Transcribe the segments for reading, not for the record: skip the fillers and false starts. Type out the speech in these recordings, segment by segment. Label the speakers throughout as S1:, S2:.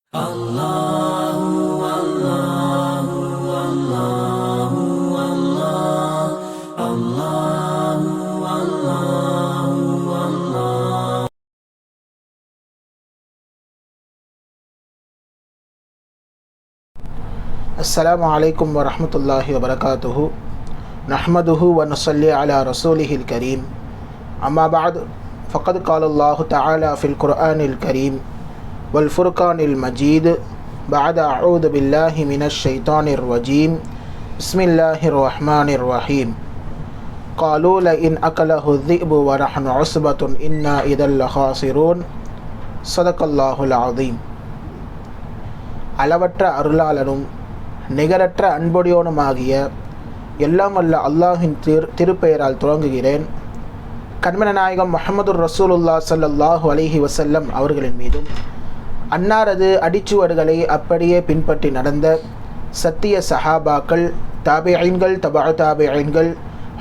S1: Allahu Allahu Allahu Allah Allahu Allahu Allah.
S2: Assalamu alaikum wa rahmatullahi wa barakatuhu. Nahmaduhu wa nusalli ala rasulihil kareem. Amma ba'd, faqad qala Allahu ta'ala fil Qur'anil kareem wal furqanil majid ba'da a'udhu billahi minash shaitanir rajim. Bismillahir rahmanir rahim. Qalu la in akalahu dhi'bu wa nahnu usbatun inna idhal la khasirun. Sadaqallahul azim. அளவற்ற அருளாளனும் நிகரற்ற அன்புடையோனுமாகிய எல்லாம் வல்ல அல்லாஹின் திருப்பெயரால் துவங்குகிறேன். கண்மன நாயகம் முஹம்மதுர் ரசூலுல்லாஹ் ஸல்லல்லாஹு அலைஹி வஸல்லம் அவர்களின் மீதும் அன்னாரது அடிச்சுவடுகளை அப்படியே பின்பற்றி நடந்த சத்திய சஹாபாக்கள், தாபிஈன்கள், தபா தாபிஈன்கள்,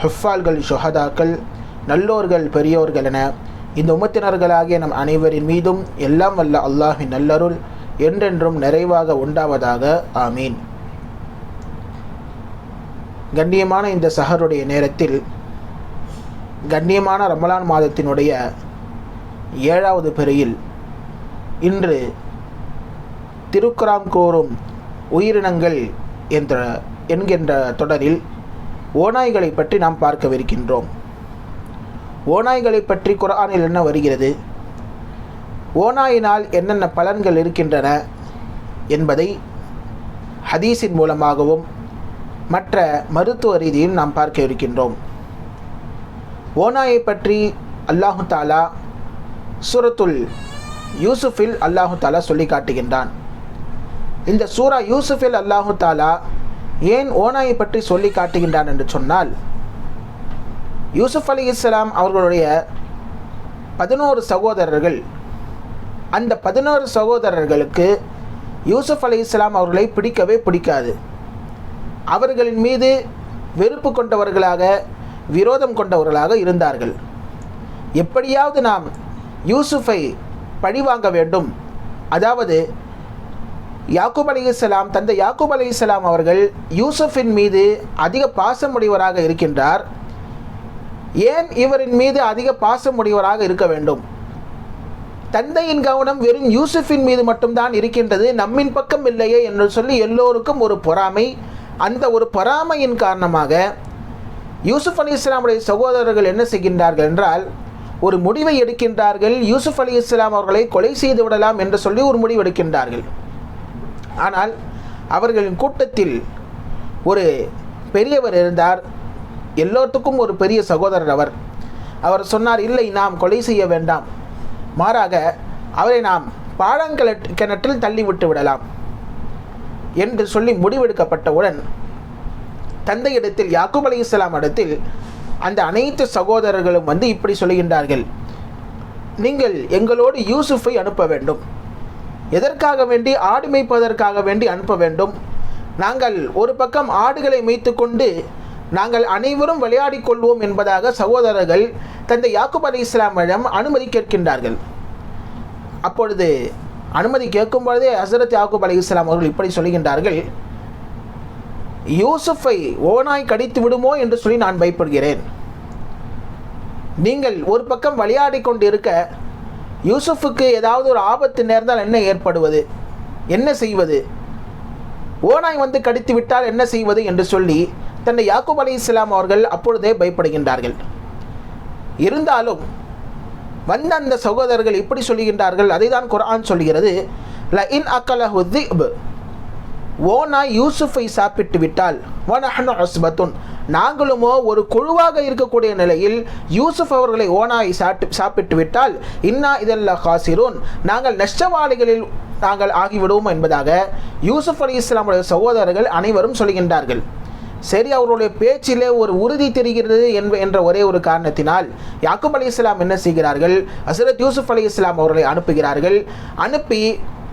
S2: ஹுஃபால்கள், ஷுஹதாக்கள், நல்லோர்கள், பெரியோர்கள் என இந்த உம்மத்தினர்களாகிய நம் அனைவரின் மீதும் எல்லாம் வல்ல அல்லாஹின் நல்லருள் என்றென்றும் நிறைவாக உண்டாவதாக. ஆமீன். கண்ணியமான இந்த சஹருடைய நேரத்தில் கண்ணியமான ரமலான் மாதத்தினுடைய 7வது பெறையில் இன்று திருக்குரான் கூறும் உயிரினங்கள் என்கின்ற தொடரில் ஓநாய்களை பற்றி நாம் பார்க்கவிருக்கின்றோம். ஓநாய்களை பற்றி குர்ஆனில் என்ன வருகிறது, ஓநாயினால் என்னென்ன பலன்கள் இருக்கின்றன என்பதை ஹதீஸின் மூலமாகவும் மற்ற மருத்துவ ரீதியில் நாம் பார்க்க இருக்கின்றோம். ஓநாயை பற்றி அல்லாஹு தாலா சூரத்துல் யூசுஃபில் அல்லாஹு தாலா சொல்லி காட்டுகின்றான். இந்த சூரா யூசுஃபில் அல்லாஹு தாலா ஏன் ஓநாயை பற்றி சொல்லி காட்டுகின்றான் என்று சொன்னால், யூசுஃப் அலைஹிஸ்ஸலாம் அவர்களுடைய 11 சகோதரர்கள், அந்த 11 சகோதரர்களுக்கு யூசுஃப் அலைஹிஸ்ஸலாம் அவர்களை பிடிக்கவே பிடிக்காது. அவர்களின் மீது வெறுப்பு கொண்டவர்களாக, விரோதம் கொண்டவர்களாக இருந்தார்கள். எப்படியாவது நாம் யூசுஃபை பழிவாங்க வேண்டும், அதாவது யாக்கூப் அலைஹிஸ்ஸலாம், தந்தை யாக்கூப் அலைஹிஸ்ஸலாம் அவர்கள் யூசுஃபின் மீது அதிக பாசமுடையவராக இருக்கின்றார், ஏன் இவரின் மீது அதிக பாசமுடையவராக இருக்க வேண்டும்? தந்தையின் கவனம் வெறும் யூசுஃபின் மீது மட்டும்தான் இருக்கின்றது, நம்மின் பக்கம் இல்லையே என்று சொல்லி எல்லோருக்கும் ஒரு பொறாமை. அந்த ஒரு பொறாமையின் காரணமாக யூசுஃப் அலைஹிஸ்ஸலாமுடைய சகோதரர்கள் என்ன செய்கின்றார்கள் என்றால், ஒரு முடிவை எடுக்கின்றார்கள். யூசுஃப் அலைஹிஸ்ஸலாம் அவர்களை கொலை செய்து விடலாம் என்று சொல்லி ஒரு முடிவு எடுக்கின்றார்கள். ஆனால் அவர்களின் கூட்டத்தில் ஒரு பெரியவர் இருந்தார், எல்லோருக்கும் ஒரு பெரிய சகோதரர். அவர் சொன்னார், இல்லை, நாம் கொலை செய்ய வேண்டாம், மாறாக அவரை நாம் பாழாங்கிணற்றில் தள்ளிவிட்டு விடலாம் என்று சொல்லி முடிவெடுக்கப்பட்டவுடன் தந்தையிடத்தில், யாக்கூப் அலைஹிஸ்ஸலாம் இடத்தில் அந்த அனைத்து சகோதரர்களும் வந்து இப்படி சொல்கின்றார்கள், நீங்கள் எங்களோடு யூசுஃபை அனுப்ப வேண்டும். எதற்காக வேண்டி? ஆடு மேய்ப்பதற்காக வேண்டி அனுப்ப வேண்டும். நாங்கள் ஒரு பக்கம் ஆடுகளை மேய்த்து கொண்டு நாங்கள் அனைவரும் விளையாடி கொள்வோம் என்பதாக சகோதரர்கள் தந்தை யாக்கூப் அலைஹிஸ்ஸலாமிடம் அனுமதி கேட்கின்றார்கள். அப்பொழுது அனுமதி கேட்கும் பொழுதே ஹஸரத் யாக்கூப் அலைஹிஸ்ஸலாம் அவர்கள் இப்படி சொல்கின்றார்கள், யூசுஃபை ஓநாய் கடித்து விடுமோ என்று சொல்லி நான் பயப்படுகிறேன். நீங்கள் ஒரு பக்கம் விளையாடி கொண்டு இருக்க, யூசுஃபுக்கு ஏதாவது ஒரு ஆபத்து நேர்ந்தால் என்ன ஏற்படுவது, என்ன செய்வது? ஓநாய் வந்து கடித்து விட்டால் என்ன செய்வது என்று சொல்லி தன்னை யாக்கூப் அலைஹிஸ்ஸலாம் அவர்கள் அப்பொழுதே பயப்படுகின்றார்கள். இருந்தாலும் வந்த அந்த சகோதரர்கள் இப்படி சொல்லுகின்றார்கள், அதை தான் குர்ஆன் சொல்கிறது, ல இன் அக்கலஹு திப், ஓநாய் யூசுஃபை சாப்பிட்டு விட்டால், வனஹ்னு உஸ்பத்துன், நாங்களுமோ ஒரு குழுவாக இருக்கக்கூடிய நிலையில் யூசுஃப் அவர்களை ஓநாய் சாப்பிட்டு விட்டால், இன்னா இதல்ல காசிரூன், நாங்கள் நஷ்டவாளிகளில் நாங்கள் ஆகிவிடுவோம் என்பதாக யூசுஃப் அலைஹிஸ்ஸலாமுடைய சகோதரர்கள் அனைவரும் சொல்கின்றார்கள். சரி, அவருடைய பேச்சிலே ஒரு உறுதி தெரிகிறது என்ற ஒரே ஒரு காரணத்தினால் யாக்கூப் அலைஹிஸ்ஸலாம் என்ன செய்கிறார்கள், ஹஸரத் யூசுஃப் அலைஹிஸ்ஸலாம் அவர்களை அனுப்புகிறார்கள். அனுப்பி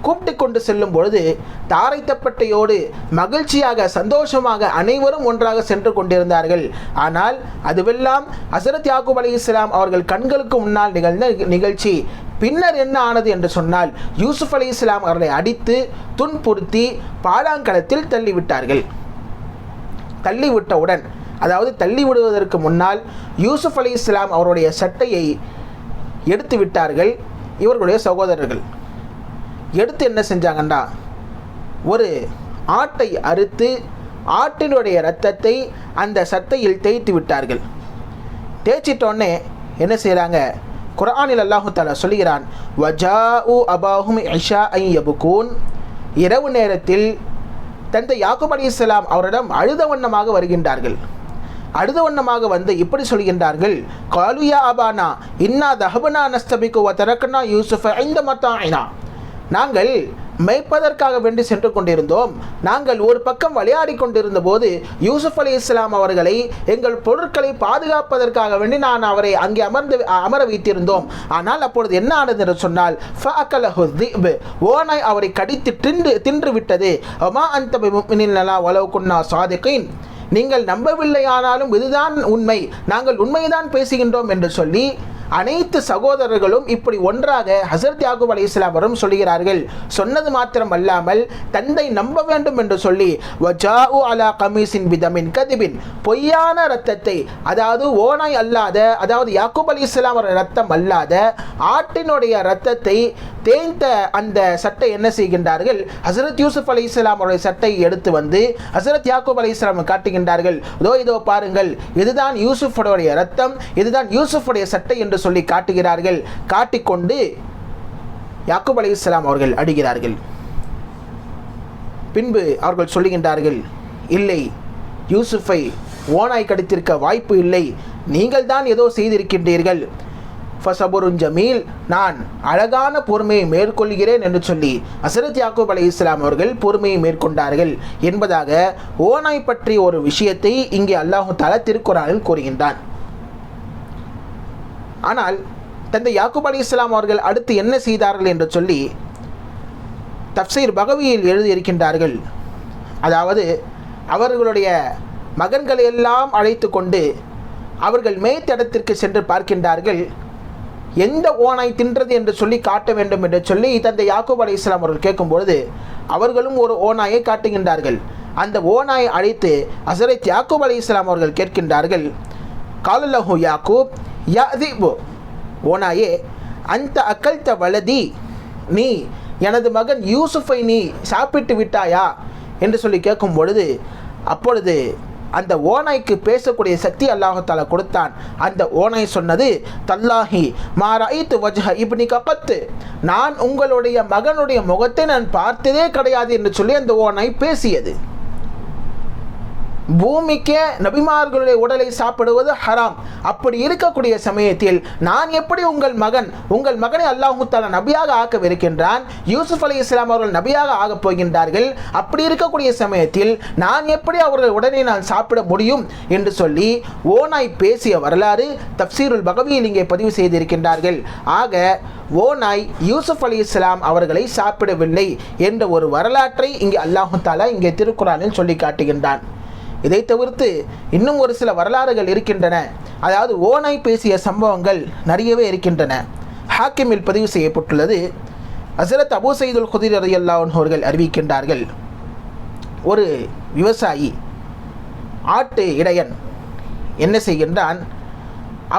S2: கூப்பிட்டு கொண்டு செல்லும் பொழுது தாரை தப்பட்டையோடு மகிழ்ச்சியாக, சந்தோஷமாக அனைவரும் ஒன்றாக சென்று கொண்டிருந்தார்கள். ஆனால் அதுவெல்லாம் ஹஸரத் யாக்கூப் அலைஹிஸ்ஸலாம் அவர்கள் கண்களுக்கு முன்னால் நிகழ்ந்த நிகழ்ச்சி. பின்னர் என்ன ஆனது என்று சொன்னால் யூசுப் அலைஹிஸ்ஸலாம் அவர்களை அடித்து துன்புறுத்தி பாலாங்கலத்தில் தள்ளிவிட்டார்கள். தள்ளிவிட்டவுடன், அதாவது தள்ளிவிடுவதற்கு முன்னால் யூசுப் அலைஹிஸ்ஸலாம் அவருடைய சட்டையை எடுத்து விட்டார்கள். இவர்களுடைய சகோதரர்கள் எடுத்து என்ன செஞ்சாங்கன்னா, ஒரு ஆட்டை அறுத்து ஆட்டினுடைய இரத்தத்தை அந்த சட்டையில் தேய்த்து விட்டார்கள். தேய்ச்சிட்டோடனே என்ன செய்கிறாங்க, குர்ஆனில் அல்லாஹு தஆலா சொல்கிறான், வஜாஉ அபாஹும் இஷாஅன் யப்கூன், இரவு நேரத்தில் தந்தை யாக்கூப் அலைஹிஸ்ஸலாம் அவரிடம் அழுத வண்ணமாக வருகின்றார்கள். அழுத வண்ணமாக வந்து இப்படி சொல்கின்றார்கள், காலு யா அபானா இன்னா தஹபனா நஸ்தபிகு வ தரக்னா யூசுஃப இன்த மத்தாஇனா, நாங்கள் மேய்ப்பதற்காக வேண்டி சென்று கொண்டிருந்தோம். நாங்கள் ஒரு பக்கம் விளையாடி கொண்டிருந்த போது யூசுப் அலைஹிஸ்ஸலாம் அவர்களை எங்கள் பொருட்களை பாதுகாப்பதற்காக வேண்டி நான் அவரை அங்கே அமர வைத்திருந்தோம். ஆனால் அப்பொழுது என்ன ஆனது என்று சொன்னால், ஃபஅகலஹு ذئب, ஓநாய் அவரை கடித்து தின்று விட்டது. வமா அன்த பிமுஃமினின் லனா வலவ் குன்னா சாதிகீன், நீங்கள் நம்பவில்லையானாலும் இதுதான் உண்மை, நாங்கள் உண்மைதான் பேசுகின்றோம் என்று சொல்லி அனைத்து சகோதரர்களும் இப்படி ஒன்றாக ஹஸரத் யாக்கூப் அலைஹிஸ்ஸலாம் வரும் சொல்கிறார்கள். சொன்னது மாத்திரம் அல்லாமல் தந்தை நம்ப வேண்டும் என்று சொல்லி வஜாஉ அலா கமீஸின் பிதமின் கதிபின், பொய்யான இரத்தத்தை, அதாவது ஓநாய் அல்லாத, அதாவது யாக்கூப் அலைஹிஸ்ஸலாம் அவருடைய இரத்தம் அல்லாத ஆட்டினுடைய இரத்தத்தை தேய்ந்த அந்த சட்டை என்ன செய்கின்றார்கள், ஹஸரத் யூசுப் அலைஹிஸ்ஸலாம் அவருடைய சட்டையை எடுத்து வந்து ஹஸரத் யாக்கூப் அலைஹிஸ்ஸலாம் காட்டுகின்றார்கள். இதோ பாருங்கள், இதுதான் யூசுஃபுடைய இரத்தம், இதுதான் யூசுஃபுடைய சட்டை என்று சொல்லி காட்டுகிறார்கள். காட்டிக்கொண்டு யாக்கூப் அலைஹிஸ்ஸலாம் அவர்கள் அடிக்கிறார்கள். பின்பு அவர்கள் சொல்லுகின்றார்கள், இல்லை, யூசுஃபை ஓநாய் கடித்திருக்க வாய்ப்பு இல்லை, நீங்கள் தான் ஏதோ செய்திருக்கின்றீர்கள். ஃபஸபுருன் ஜமீல், நான் அழகான பொறுமையை மேற்கொள்கிறேன் என்று சொல்லி ஹஸரத் யாக்கூப் அலைஹிஸ்ஸலாம் அவர்கள் பொறுமையை மேற்கொண்டார்கள் என்பதாக ஓநாய் பற்றிய ஒரு விஷயத்தை இங்கே அல்லாஹு தஆலா திருக்குர்ஆனில் கூறுகின்றான். ஆனால் தந்தை யாக்கூப் அலைஹிஸ்ஸலாம் அவர்கள் அடுத்து என்ன செய்தார்கள் என்று சொல்லி தஃப்சீர் பகவியில் எழுதியிருக்கின்றார்கள். அதாவது அவர்களுடைய மகன்களை எல்லாம் அழைத்து கொண்டு அவர்கள் மேய்த்தடத்திற்கு சென்று பார்க்கின்றார்கள். எந்த ஓநாய் தின்றது என்று சொல்லி காட்ட வேண்டும் என்று சொல்லி தந்தை யாக்கூப் அலைஹிஸ்ஸலாம் அவர்கள் கேட்கும்பொழுது அவர்களும் ஒரு ஓநாயை காட்டுகின்றார்கள். அந்த ஓநாயை அழைத்து ஹஸரத் யாக்கூப் அலைஹிஸ்ஸலாம் அவர்கள் கேட்கின்றார்கள், காலல்லஹு யாக்கூப் யா ذئب, ஓநாயே, அந்த அக்கல்த வலதி, நீ எனது மகன் யூசுஃபை நீ சாப்பிட்டு விட்டாயா என்று சொல்லி கேட்கும் பொழுது அப்பொழுது அந்த ஓநாய்க்கு பேசக்கூடிய சக்தி அல்லாஹ் தஆலா கொடுத்தான். அந்த ஓநாய் சொன்னது, தல்லாஹி மா ரஅய்து வஜ்ஹ இப்னி ககத், நான் உங்களுடைய மகனுடைய முகத்தை நான் பார்த்ததே கிடையாது என்று சொல்லி அந்த ஓநாய் பேசியது. பூமிக்கே நபிமார்களுடைய உடலை சாப்பிடுவது ஹராம். அப்படி இருக்கக்கூடிய சமயத்தில் நான் எப்படி உங்கள் மகனை அல்லாஹு தஆலா நபியாக ஆக்கவிருக்கின்றான், யூசுப் அலைஹிஸ்ஸலாம் அவர்கள் நபியாக ஆகப் போகின்றார்கள். அப்படி இருக்கக்கூடிய சமயத்தில் நான் எப்படி அவர்கள் உடனே நான் சாப்பிட முடியும் என்று சொல்லி ஓநாய் பேசிய வரலாறு தஃப்சீருல் பகவியில் இங்கே பதிவு செய்திருக்கின்றார்கள். ஆக ஓநாய் யூசுப் அலைஹிஸ்ஸலாம் அவர்களை சாப்பிடவில்லை என்ற ஒரு வரலாற்றை இங்கே அல்லாஹு தஆலா இங்கே திருக்குர்ஆனில் சொல்லி காட்டுகின்றான். இதை தவிர்த்து இன்னும் ஒரு சில வரலாறுகள் இருக்கின்றன. அதாவது ஓநாய் பேசிய சம்பவங்கள் நிறையவே இருக்கின்றன. ஹாக்கிமில் பதிவு செய்யப்பட்டுள்ளது. ஹஸரத் அபூ சயீதுல் குத்ரி ரலியல்லாஹு அன்ஹு அவர்கள் அறிவிக்கின்றார்கள், ஒரு விவசாயி ஆட்டு இடையன் என்ன செய்கின்றான்,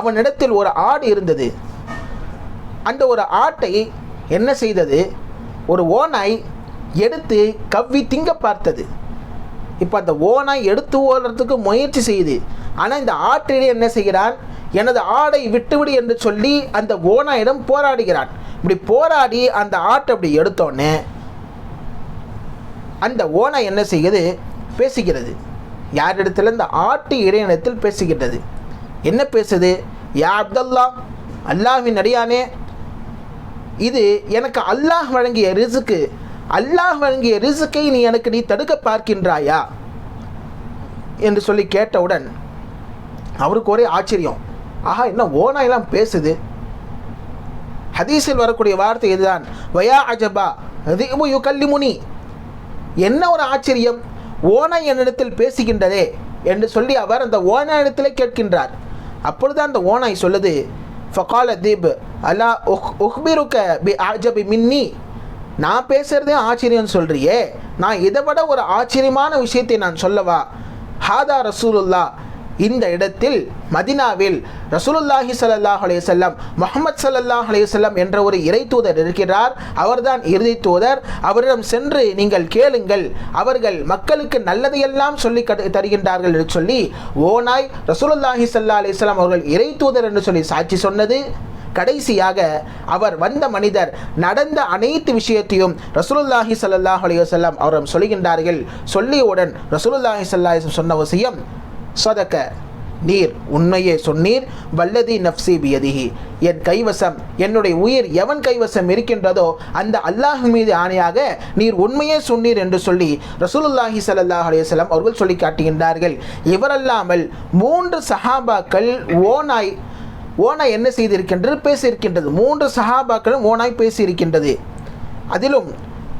S2: அவனிடத்தில் ஒரு ஆடு இருந்தது. அந்த ஒரு ஆட்டை என்ன செய்தது, ஒரு ஓநாய் எடுத்து கவ்வி திங்க பார்த்தது. இப்போ அந்த ஓநாய் எடுத்து ஓடுறதுக்கு முயற்சி செய்யுது. ஆனால் இந்த ஆட்டிலே என்ன செய்கிறான், எனது ஆடை விட்டுவிடு என்று சொல்லி அந்த ஓநாயிடம் போராடுகிறான். இப்படி போராடி அந்த ஆட்டை அப்படி எடுத்தோடனே அந்த ஓநாய் என்ன செய்யுது, பேசுகிறது. யாரிடத்தில், இந்த ஆட்டு இறையினத்தில் பேசுகின்றது. என்ன பேசுது, யா அப்துல்லா, அல்லாஹ்வின் அடியானே, இது எனக்கு அல்லாஹ் வழங்கிய ரிஸ்க்கு, அல்லாஹ் வழங்கிய ரிஸ்க்கை நீ தடுக்க பார்க்கின்றாயா என்று சொல்லி கேட்டவுடன் அவருக்கு ஒரே ஆச்சரியம். ஆஹா, என்ன ஓநாயெல்லாம் பேசுது. ஹதீஸில் வரக்கூடிய வார்த்தை இதுதான், வயா அஜபா ذئب யுகல்லிமுனி, என்ன ஒரு ஆச்சரியம், ஓநாய் என்னிடத்தில் பேசுகின்றதே என்று சொல்லி அவர் அந்த ஓநாயிடத்திலே கேட்கின்றார். அப்பொழுது அந்த ஓநாய் சொல்லுது, ஃபகால திப் அலா உஹ்பிருக்க பி அஜபி மின்னி, நான் பேசுகிறதே ஆச்சரியம் சொல்கிறியே, நான் இதை விட ஒரு ஆச்சரியமான விஷயத்தை நான் சொல்லவா? ஹாதா ரசூலுல்லா, இந்த இடத்தில் மதினாவில் ரசூலுல்லாஹி ஸல்லல்லாஹு அலைஹி வஸல்லம் முஹம்மது ஸல்லல்லாஹு அலைஹி வஸல்லம் என்ற ஒரு இறை தூதர் இருக்கிறார். அவர்தான் இறுதி தூதர். அவரிடம் சென்று நீங்கள் கேளுங்கள், அவர்கள் மக்களுக்கு நல்லதையெல்லாம் சொல்லி தருகின்றார்கள் என்று சொல்லி ஓனாய் ரசூலுல்லாஹி ஸல்லல்லாஹு அலைஹி வஸல்லம் அவர்கள் இறை தூதர் என்று சொல்லி சாட்சி சொன்னது. கடைசியாக அவர் வந்த மனிதர் நடந்த அனைத்து விஷயத்தையும் ரசூலுல்லாஹி ஸல்லல்லாஹு அலைஹி வஸல்லம் அவரிடம் சொல்கின்றார்கள். சொல்லியவுடன் ரசூலுல்லாஹி ஸல்லல்லாஹு அலைஹி வஸல்லம் சொன்ன விஷயம், சதக, நீர் உண்மையே சொன்னீர், வல்லதி நஃப்சி பியதிஹி, என் கைவசம், என்னுடைய உயிர் எவன் கைவசம் இருக்கின்றதோ அந்த அல்லாஹ் மீது ஆணையாக நீர் உண்மையே சொன்னீர் என்று சொல்லி ரசூலுல்லாஹி ஸல்லல்லாஹு அலைஹி வஸல்லம் அவர்கள் சொல்லி காட்டுகின்றார்கள். இவரல்லாமல் 3 சஹாபாக்கள் ஓனாய் என்ன செய்திருக்கின்றது, பேசியிருக்கின்றது. 3 சஹாபாக்களும் ஓனாய் பேசியிருக்கின்றது. அதிலும்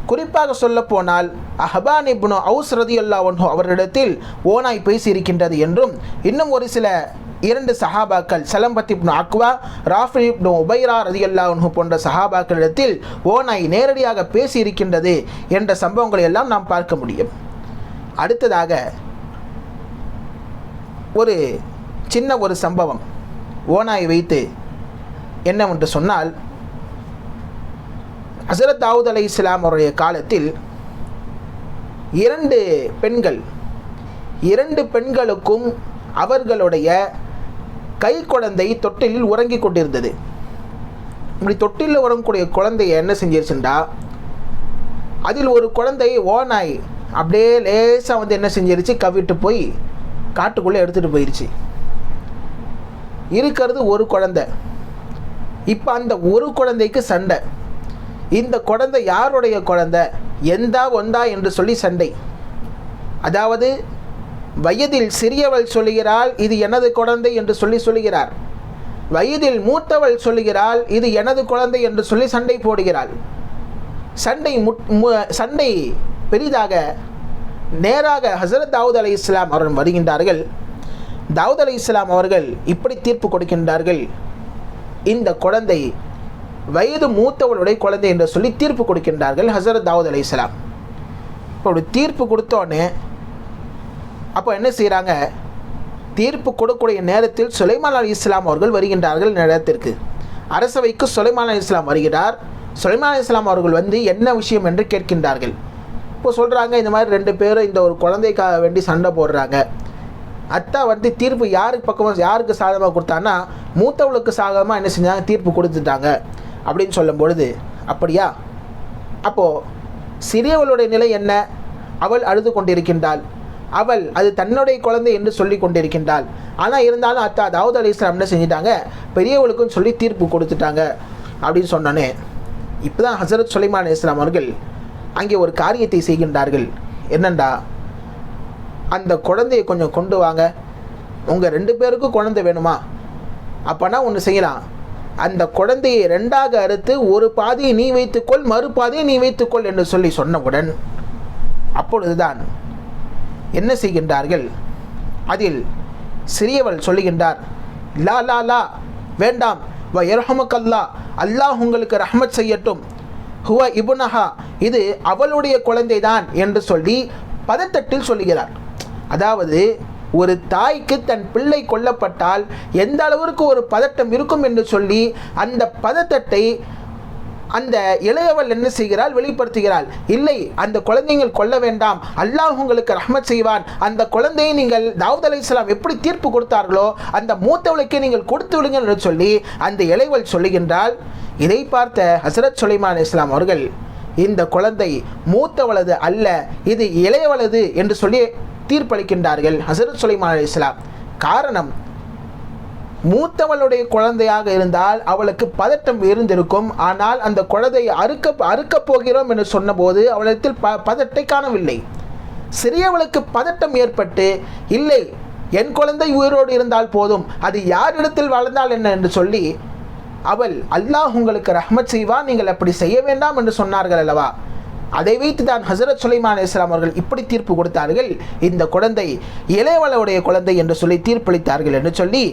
S2: குறிப்பாக சொல்ல போனால் அஹ்பான் இப்னு அவுஸ் ரலியல்லாஹு அன்ஹு அவர்களிடத்தில் ஓனாய் பேசியிருக்கின்றது என்றும், இன்னும் ஒரு சில 2 சஹாபாக்கள் சலம்பத் இப்னு அக்வா, ராஃபி இப்னு உபைரா ரலியல்லாஹு அன்ஹு போன்ற சஹாபாக்களிடத்தில் ஓனாய் நேரடியாக பேசியிருக்கின்றது என்ற சம்பவங்களை எல்லாம் நாம் பார்க்க முடியும். அடுத்ததாக ஒரு சின்ன ஒரு சம்பவம் ஓனாய் வைத்து என்னவென்று சொன்னால், ஹஸரத் தாவூத் அலைஹிஸ்ஸலாம் அவருடைய காலத்தில் 2 பெண்களுக்கும் அவர்களுடைய கை குழந்தை தொட்டிலில் உறங்கி கொண்டிருந்தது. இப்படி தொட்டிலில் உறங்கக்கூடிய குழந்தைய என்ன செஞ்சிருச்சுண்டா, அதில் ஒரு குழந்தை ஓனாய் அப்படியே லேசாக என்ன செஞ்சிருச்சு, கவிட்டு போய் காட்டுக்குள்ளே எடுத்துகிட்டு போயிடுச்சு. இருக்கிறது ஒரு குழந்தை. இப்போ அந்த ஒரு குழந்தைக்கு சண்டை. இந்த குழந்தை யாருடைய குழந்தை, எந்தா ஒந்தா என்று சொல்லி சண்டை. அதாவது வயதில் சிறியவள் சொல்லுகிறாள் இது எனது குழந்தை என்று சொல்லுகிறார். வயதில் மூத்தவள் சொல்லுகிறாள் இது எனது குழந்தை என்று சொல்லி சண்டை போடுகிறாள். சண்டை பெரிதாக நேராக ஹஸரத் தாவூத் அலைஹிஸ்ஸலாம் அவர்கள் வருகின்றார்கள். தாவூத் அலைஹிஸ்ஸலாம் அவர்கள் இப்படி தீர்ப்பு கொடுக்கின்றார்கள், இந்த குழந்தை வயது மூத்தவளுடைய குழந்தை என்று சொல்லி தீர்ப்பு கொடுக்கின்றார்கள் ஹஸரத் தாவூத் அலைஹிஸ்ஸலாம். இப்போ தீர்ப்பு கொடுத்தோன்னே அப்போ என்ன செய்கிறாங்க, தீர்ப்பு கொடுக்கக்கூடிய நேரத்தில் சுலைமான் அலைஹிஸ்ஸலாம் அவர்கள் வருகின்றார்கள். நேரத்திற்கு அரசவைக்கு சுலைமான் அலைஹிஸ்ஸலாம் வருகிறார். சுலைமான் அலைஹிஸ்ஸலாம் அவர்கள் வந்து என்ன விஷயம் என்று கேட்கின்றார்கள். இப்போ சொல்கிறாங்க, இந்த மாதிரி 2 பேரும் இந்த ஒரு குழந்தைக்காக வேண்டி சண்டை போடுறாங்க. அத்தா வந்து தீர்ப்பு யாருக்கு சாதகமாக கொடுத்தான்னா மூத்தவளுக்கு சாதகமாக என்ன செஞ்சாங்க, தீர்ப்பு கொடுத்துட்டாங்க அப்படின்னு சொல்லும் பொழுது, அப்படியா? அப்போது சிறியவளுடைய நிலை என்ன? அவள் அழுது கொண்டிருக்கின்றாள். அவள் அது தன்னுடைய குழந்தை என்று சொல்லி கொண்டிருக்கின்றாள். ஆனால் இருந்தாலும் அத்தா தாவூத் அலைஹிஸ்ஸலாம் என்ன செஞ்சிட்டாங்க, பெரியவளுக்கும் சொல்லி தீர்ப்பு கொடுத்துட்டாங்க அப்படின்னு சொன்னோன்னே இப்போ தான் ஹஸரத் சுலைமான் அலைஹிஸ்ஸலாம் அவர்கள் அங்கே ஒரு காரியத்தை செய்கின்றார்கள். என்னண்டா, அந்த குழந்தையை கொஞ்சம் கொண்டு வாங்க, உங்கள் 2 பேருக்கும் குழந்தை வேணுமா? அப்போனா ஒன்று செய்யலாம், அந்த குழந்தையை 2ஆக அறுத்து ஒரு பாதியை நீ வைத்துக்கொள், மறுபாதியை நீ வைத்துக்கொள் என்று சொல்லி சொன்னவுடன் அப்பொழுதுதான் என்ன செய்கின்றார்கள், அதில் சிறியவள் சொல்லுகின்றார், லா லா லா, வேண்டாம், வ யர்ஹமுக்கல்லா, அல்லாஹ் உங்களுக்கு ரஹ்மத் செய்யட்டும், ஹுவ இப்னஹா, இது அவளுடைய குழந்தை தான் என்று சொல்லி பதட்டத்தில் சொல்லுகிறார். அதாவது ஒரு தாய்க்கு தன் பிள்ளை கொல்லப்பட்டால் எந்த அளவிற்கு ஒரு பதட்டம் இருக்கும் என்று சொல்லி அந்த பதட்டத்தை அந்த இளையவள் என்ன செய்கிறாள், வெளிப்படுத்துகிறாள். இல்லை, அந்த குழந்தைகள் கொல்ல வேண்டாம், அல்லாஹ் உங்களுக்கு ரஹ்மத் செய்வான், அந்த குழந்தையை நீங்கள் தாவூத் அலைஹிஸ்ஸலாம் எப்படி தீர்ப்பு கொடுத்தார்களோ அந்த மூத்தவளுக்கே நீங்கள் கொடுத்து விடுங்கள் என்று சொல்லி அந்த இளையவள் சொல்லுகின்றாள். இதை பார்த்த ஹஸரத் சுலைமான் அலைஹிஸ்ஸலாம் அவர்கள், இந்த குழந்தை மூத்தவளது அல்ல, இது இளையவளது என்று சொல்லி தீர்ப்பளிக்கின்றார்கள் ஹஸரத் சுலைமான் அலைஹிஸ்ஸலாம். காரணம், மூத்தவளுடைய குழந்தையாக இருந்தால் அவளுக்கு பதட்டம் இருந்திருக்கும். ஆனால் அந்த குழந்தையை அறுக்கப் போகிறோம் என்று சொன்னபோது அவளிடத்தில் பதட்டை காணவில்லை. சிறியவளுக்கு பதட்டம் ஏற்பட்டு, இல்லை, என் குழந்தை உயிரோடு இருந்தால் போதும், அது யாரிடத்தில் வாழ்ந்தால் என்ன என்று சொல்லி அவள், அல்லாஹ் உங்களுக்கு ரஹ்மத் செய்வான், நீங்கள் அப்படி செய்ய வேண்டாம் என்று சொன்னார்கள் அல்லவா? அதை வைத்து தான் ஹசரத் சுலைமான் அலைஹிஸ்ஸலாம் அவர்கள் இப்படி தீர்ப்பு கொடுத்தார்கள், இந்த குழந்தை இளையவளுடைய குழந்தை என்று சொல்லி தீர்ப்பளித்தார்கள் என்று சொல்லி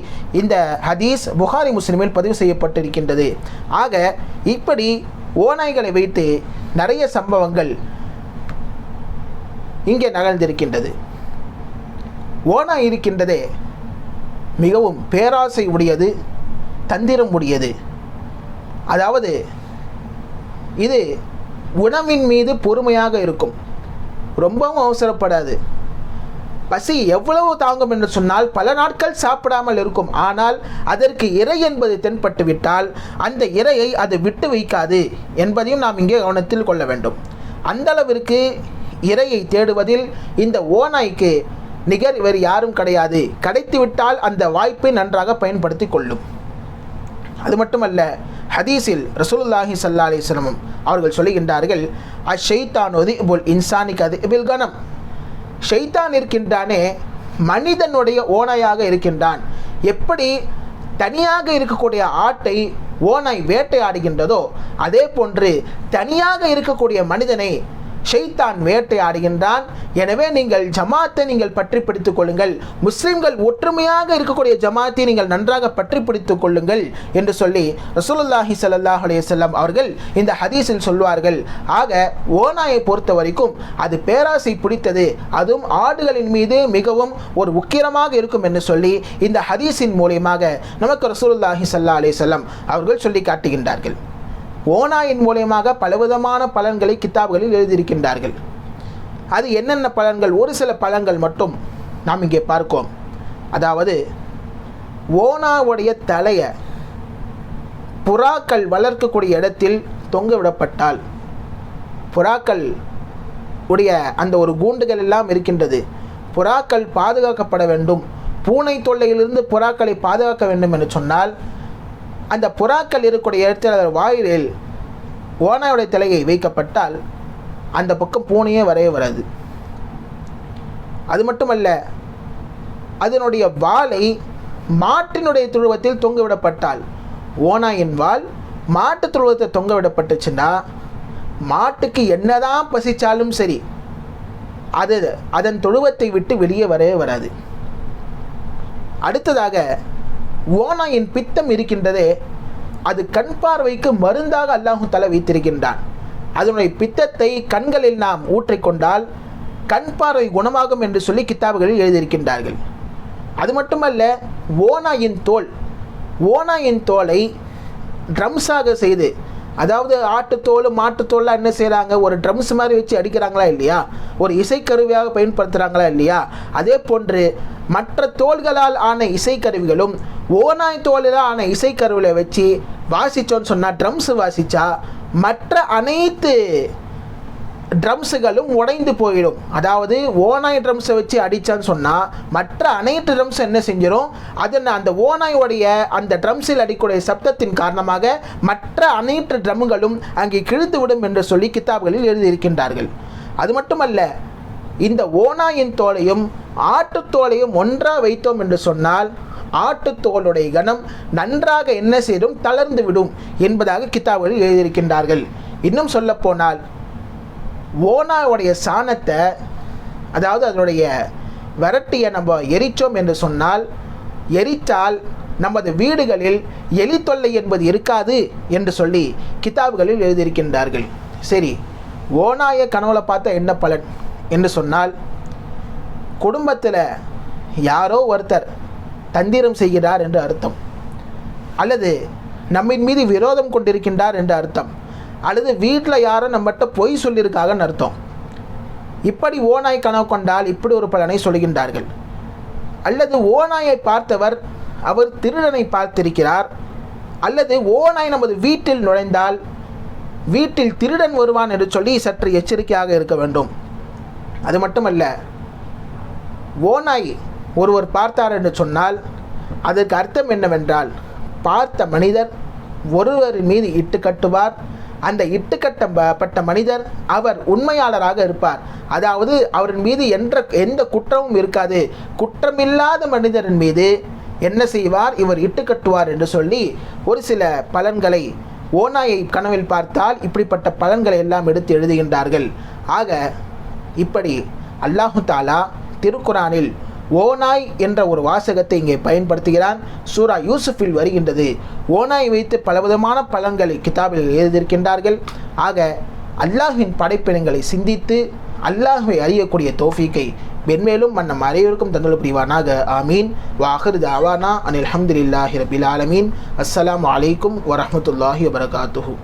S2: இந்த ஹதீஸ் புகாரி முஸ்லிமில் பதிவு செய்யப்பட்டிருக்கின்றது. ஆக இப்படி ஓநாய்களை வைத்து நிறைய சம்பவங்கள் இங்கே நிகழ்ந்திருக்கின்றது. ஓநாய் இருக்கின்றதே மிகவும் பேராசை உடையது, தந்திரம் உடையது. அதாவது இது உணவின் மீது பொறுமையாக இருக்கும், ரொம்பவும் அவசரப்படாது. பசி எவ்வளவு தாங்கும் என்று சொன்னால் பல நாட்கள் சாப்பிடாமல் இருக்கும். ஆனால் அதற்கு இறை என்பது தென்பட்டு விட்டால் அந்த இரையை அது விட்டு வைக்காது என்பதையும் நாம் இங்கே கவனத்தில் கொள்ள வேண்டும். அந்த அளவிற்கு இரையை தேடுவதில் இந்த ஓநாய்க்கு நிகர் வேறு யாரும் கிடையாது. கிடைத்து விட்டால் அந்த வாய்ப்பை நன்றாக பயன்படுத்தி கொள்ளும். அது மட்டுமல்ல, ஹதீஸில் ரசூலுல்லாஹி ஸல்லல்லாஹு அலைஹி வஸல்லம் அவர்கள் சொல்லுகின்றார்கள், அஷைத்தானு திபுல் இன்சானி கதிபில் கனம். ஷைத்தான் இருக்கின்றானே மனிதனுடைய ஓநாயாக இருக்கின்றான். எப்படி தனியாக இருக்கக்கூடிய ஆட்டை ஓநாய் வேட்டையாடுகின்றதோ அதே போன்று தனியாக இருக்கக்கூடிய மனிதனை ஷைத்தான் வேட்டையாடுகின்றான். எனவே நீங்கள் ஜமாத்தை நீங்கள் பற்றி பிடித்துக் கொள்ளுங்கள், முஸ்லிம்கள் ஒற்றுமையாக இருக்கக்கூடிய ஜமாத்தை நீங்கள் நன்றாக பற்றி பிடித்துக் கொள்ளுங்கள் என்று சொல்லி ரசூலுல்லாஹி ஸல்லல்லாஹு அலைஹி வஸல்லம் அவர்கள் இந்த ஹதீஸில் சொல்வார்கள். ஆக ஓநாயை பொறுத்த வரைக்கும் அது பேராசை பிடித்தது, அதுவும் ஆடுகளின் மீது மிகவும் ஒரு உக்கிரமாக இருக்கும் என்று சொல்லி இந்த ஹதீஸின் மூலமாக நமக்கு ரசூலுல்லாஹி ஸல்லல்லாஹு அலைஹி வஸல்லம் அவர்கள் சொல்லி காட்டுகின்றார்கள். ஓநாயின் மூலமாக பலவிதமான பலன்களை கித்தாப்களில் எழுதியிருக்கின்றார்கள். அது என்னென்ன பலன்கள், ஒரு சில பலன்கள் மட்டும் நாம் இங்கே பார்ப்போம். அதாவது ஓனாவுடைய தலையை புறாக்கள் வளர்க்கக்கூடிய இடத்தில் தொங்க விடப்பட்டால், புறாக்கள் உடைய அந்த ஒரு கூண்டுகள் எல்லாம் இருக்கின்றது, புறாக்கள் பாதுகாக்கப்பட வேண்டும், பூனை தொல்லையிலிருந்து புறாக்களை பாதுகாக்க வேண்டும் என்று சொன்னால் அந்த புறாக்கள் இருக்கக்கூடிய இடத்தில் அதன் வாயிலில் ஓநாயுடைய தலையை வைக்கப்பட்டால் அந்த பக்கம் பூனையே வரவே வராது. அது மட்டுமல்ல, அதனுடைய வாலை மாட்டினுடைய துருவத்தில் தொங்கவிடப்பட்டால், ஓநாயின் வால் மாட்டு துருவத்தை தொங்க விடப்பட்டுச்சுன்னா மாட்டுக்கு என்னதான் பசிச்சாலும் சரி அது அதன் தொழுவத்தை விட்டு வெளியே வரவே வராது. அடுத்ததாக ஓநாயின் பித்தம் இருக்கின்றதே அது கண் பார்வைக்கு மருந்தாக அல்லாஹு தஆலா வைத்திருக்கின்றான். அதனுடைய பித்தத்தை கண்களில் நாம் ஊற்றிக்கொண்டால் கண் பார்வை குணமாகும் என்று சொல்லி கித்தாபுகளில் எழுதியிருக்கின்றார்கள். அது மட்டுமல்ல, ஓநாயின் தோலை ட்ரம்ஸாக செய்து, அதாவது ஆட்டுத்தோல் மாட்டுத்தோல்லாம் என்ன செய்கிறாங்க, ஒரு ட்ரம்ஸ் மாதிரி வச்சு அடிக்கிறாங்களா இல்லையா, ஒரு இசைக்கருவியாக பயன்படுத்துகிறாங்களா இல்லையா, அதே போன்று மற்ற தோள்களால் ஆன இசைக்கருவிகளும் ஓநாய் தோலில் ஆன இசைக்கருவிகளை வச்சு வாசித்தோன்னு சொன்னால், ட்ரம்ஸ் வாசித்தா மற்ற அனைத்து ட்ரம்ஸுகளும் உடைந்து போயிடும். அதாவது ஓநாய் ட்ரம்ஸை வச்சு அடித்தான்னு சொன்னால் மற்ற அனைத்து ட்ரம்ஸ் என்ன செஞ்சிடும், அதன் அந்த ஓநாயோடைய அந்த ட்ரம்ஸில் அடிக்கூடிய சப்தத்தின் காரணமாக மற்ற அனைத்து ட்ரம்களும் அங்கே கிழித்து விடும் என்று சொல்லி கித்தாப்களில் எழுதியிருக்கின்றார்கள். அது மட்டுமல்ல, இந்த ஓநாயின் தோலையும் ஆட்டுத்தோலையும் ஒன்றாக வைத்தோம் என்று சொன்னால் ஆட்டுத்தோளுடைய கனம் நன்றாக என்ன செய்யும், தளர்ந்து விடும் என்பதாக கித்தாப்களில் எழுதியிருக்கின்றார்கள். இன்னும் சொல்லப்போனால் ஓநாயுடைய சாணத்தை, அதாவது அதனுடைய விரட்டியை நம்ம எரித்தோம் என்று சொன்னால், எரித்தால் நமது வீடுகளில் எலி தொல்லை என்பது இருக்காது என்று சொல்லி கித்தாபுகளில் எழுதியிருக்கின்றார்கள். சரி, ஓநாயை கனவுல பார்த்தா என்ன பலன் என்று சொன்னால், குடும்பத்தில் யாரோ ஒருத்தர் தந்திரம் செய்கிறார் என்று அர்த்தம், அல்லது நம்மின் மீது விரோதம் கொண்டிருக்கின்றார் என்று அர்த்தம், அல்லது வீட்டில் யாரும் நம்மகிட்ட பொய் சொல்லியிருக்காங்கன்னு அர்த்தம். இப்படி ஓநாய் கனவு கொண்டால் இப்படி ஒரு பலனை சொல்கின்றார்கள். அல்லது ஓநாயை பார்த்தவர் அவர் திருடனை பார்த்திருக்கிறார், அல்லது ஓநாய் நமது வீட்டில் நுழைந்தால் வீட்டில் திருடன் வருவான் என்று சொல்லி சற்று எச்சரிக்கையாக இருக்க வேண்டும். அது மட்டுமல்ல, ஓநாய் ஒருவர் பார்த்தார் என்று சொன்னால் அதற்கு அர்த்தம் என்னவென்றால், பார்த்த மனிதர் ஒருவர் மீது இட்டு கட்டுவார், அந்த இட்டுக்கட்டப்பட்ட மனிதர் அவர் உண்மையாளராக இருப்பார், அதாவது அவரின் மீது எந்த குற்றமும் இருக்காது, குற்றமில்லாத மனிதரின் மீது என்ன செய்வார், இவர் இட்டுக்கட்டுவார் என்று சொல்லி ஒரு சில பலன்களை ஓநாயை கனவில் பார்த்தால் இப்படிப்பட்ட பலன்களை எல்லாம் எடுத்து எழுதுகின்றார்கள். ஆக இப்படி அல்லாஹு தாலா திருக்குரானில் ஓநாய் என்ற ஒரு வாசகத்தை இங்கே பயன்படுத்துகிறான். சூரா யூசுஃபில் வருகின்றது. ஓநாய் வைத்து பலவிதமான பலன்களை கிதாபில் எழுதியிருக்கின்றார்கள். ஆக அல்லாஹ்வின் படைப்பினங்களை சிந்தித்து அல்லாஹ்வை அறியக்கூடிய தௌஃபீக்கை மென்மேலும் நம் அனைவருக்கும் தந்தல் புரிவானாக. ஆமீன். வாஹிர் தாவானா அனில் ஹம்துலில்லாஹி ரபில் ஆலமீன். அஸ்ஸலாமு அலைக்கும் வரஹ்மத்துல்லாஹி வபரகாத்துஹு.